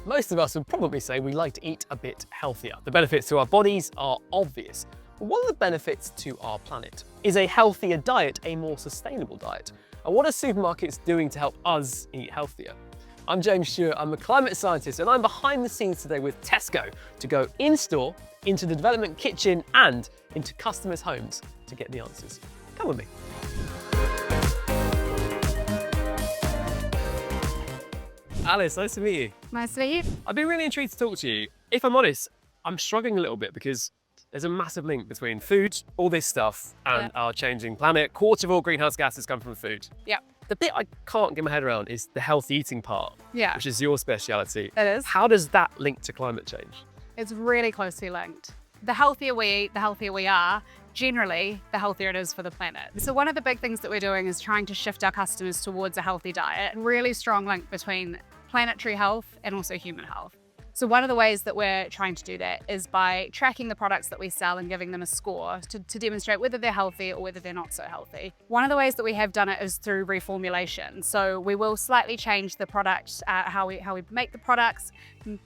Most of us would probably say we like to eat a bit healthier. The benefits to our bodies are obvious. But what are the benefits to our planet? Is a healthier diet a more sustainable diet? And what are supermarkets doing to help us eat healthier? I'm James Stewart, I'm a climate scientist, and I'm behind the scenes today with Tesco to go in-store, into the development kitchen, and into customers' homes to get the answers. Come with me. Alice, nice to meet you. Nice to meet you. I've been really intrigued to talk to you. If I'm honest, I'm struggling a little bit because there's a massive link between food, all this stuff, and our changing planet. A quarter of all greenhouse gases come from food. Yeah. The bit I can't get my head around is the healthy eating part, which is your speciality. It is. How does that link to climate change? It's really closely linked. The healthier we eat, the healthier we are. Generally, the healthier it is for the planet. So one of the big things that we're doing is trying to shift our customers towards a healthy diet. Really strong link between planetary health and also human health. So one of the ways that we're trying to do that is by tracking the products that we sell and giving them a score to demonstrate whether they're healthy or whether they're not so healthy. One of the ways that we have done it is through reformulation. So we will slightly change the product, how we make the products,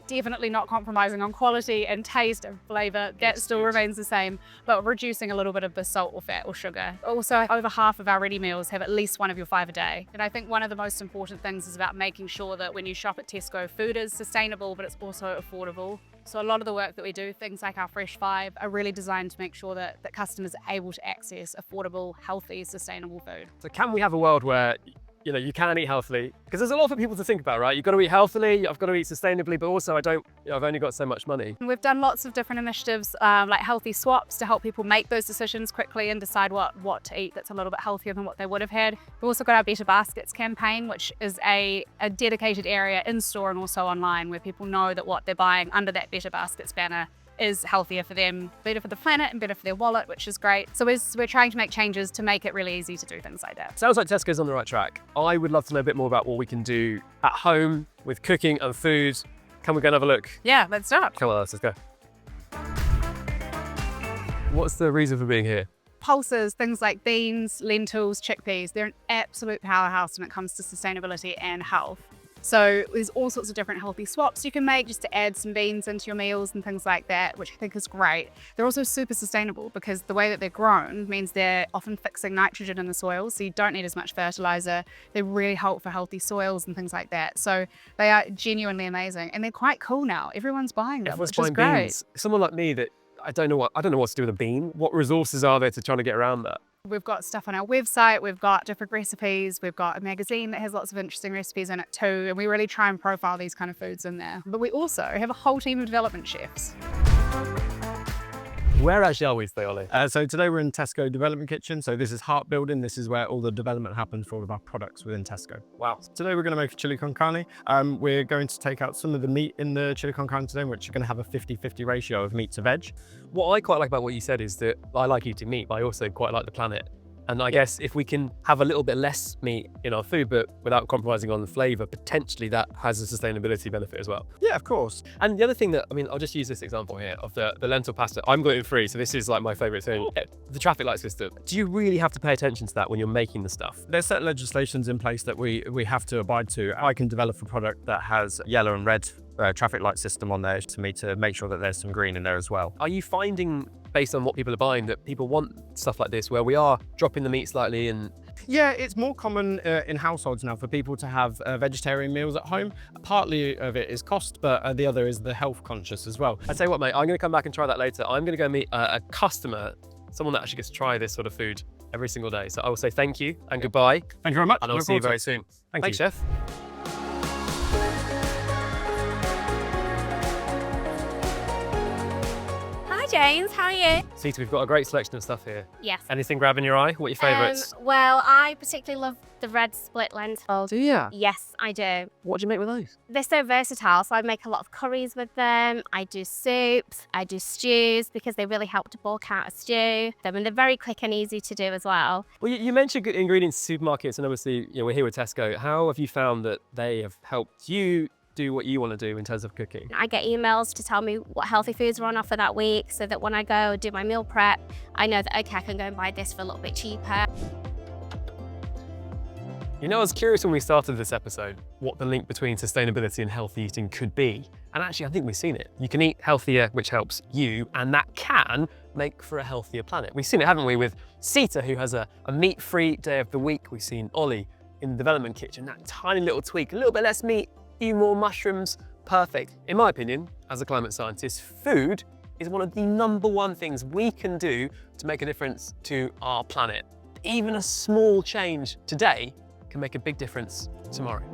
definitely not compromising on quality and taste and flavor. That still remains the same, but reducing a little bit of the salt or fat or sugar. Also, over half of our ready meals have at least one of your 5 a day. And I think one of the most important things is about making sure that when you shop at Tesco, food is sustainable, but it's also affordable. So a lot of the work that we do, things like our Fresh 5, are really designed to make sure that customers are able to access affordable, healthy, sustainable food. So can we have a world where you can eat healthily? Because there's a lot for people to think about, right? You've got to eat healthily, I've got to eat sustainably, but also I've only got so much money. And we've done lots of different initiatives like healthy swaps to help people make those decisions quickly and decide what to eat that's a little bit healthier than what they would have had. We've also got our Better Baskets campaign, which is a dedicated area in store and also online where people know that what they're buying under that Better Baskets banner is healthier for them, better for the planet and better for their wallet, which is great. So we're trying to make changes to make it really easy to do things like that. Sounds like Tesco's on the right track. I would love to know a bit more about what we can do at home with cooking and food. Can we go and have a look? Yeah, let's start. Come on, let's go. What's the reason for being here? Pulses, things like beans, lentils, chickpeas, they're an absolute powerhouse when it comes to sustainability and health. So there's all sorts of different healthy swaps you can make just to add some beans into your meals and things like that, which I think is great. They're also super sustainable because the way that they're grown means they're often fixing nitrogen in the soil, so you don't need as much fertilizer. They really help for healthy soils and things like that. So they are genuinely amazing and they're quite cool now. Everyone's buying them, which is great. Beans. Someone like me that I don't know what to do with a bean. What resources are there to try to get around that? We've got stuff on our website, we've got different recipes, we've got a magazine that has lots of interesting recipes in it too, and we really try and profile these kind of foods in there. But we also have a whole team of development chefs. Where actually are we today, Ollie? So today we're in Tesco Development Kitchen. So this is heart building. This is where all the development happens for all of our products within Tesco. Wow. Today we're going to make a chili con carne. We're going to take out some of the meat in the chili con carne today, which are going to have a 50-50 ratio of meat to veg. What I quite like about what you said is that I like eating meat, but I also quite like the planet. And I guess if we can have a little bit less meat in our food, but without compromising on the flavour, potentially that has a sustainability benefit as well. Yeah, of course. And the other thing that, I'll just use this example here of the lentil pasta. I'm gluten-free, so this is like my favourite thing. The traffic light system. Do you really have to pay attention to that when you're making the stuff? There's certain legislations in place that we have to abide to. I can develop a product that has yellow and red traffic light system on there to make sure that there's some green in there as well. Are you finding, based on what people are buying, that people want stuff like this where we are dropping the meat slightly and... Yeah, it's more common in households now for people to have vegetarian meals at home. Partly of it is cost, but the other is the health conscious as well. I tell you what, mate, I'm going to come back and try that later. I'm going to go meet a customer, someone that actually gets to try this sort of food every single day. So I will say thank you and goodbye. Thank you very much. And I'll see you very soon. Thanks, Chef. James, how are you? Sita, we've got a great selection of stuff here. Yes. Anything grabbing your eye? What are your favourites? Well, I particularly love the red split lentils. Do you? Yes, I do. What do you make with those? They're so versatile, so I make a lot of curries with them. I do soups, I do stews because they really help to bulk out a stew. And they're very quick and easy to do as well. Well, you mentioned good ingredients in supermarkets, and obviously we're here with Tesco. How have you found that they have helped you do what you want to do in terms of cooking? I get emails to tell me what healthy foods are on offer that week so that when I go do my meal prep, I know that, okay, I can go and buy this for a little bit cheaper. You know, I was curious when we started this episode what the link between sustainability and healthy eating could be. And actually, I think we've seen it. You can eat healthier, which helps you, and that can make for a healthier planet. We've seen it, haven't we, with Sita, who has a meat-free day of the week. We've seen Ollie in the development kitchen, that tiny little tweak, a little bit less meat, a few more mushrooms, perfect. In my opinion, as a climate scientist, food is one of the #1 things we can do to make a difference to our planet. Even a small change today can make a big difference tomorrow.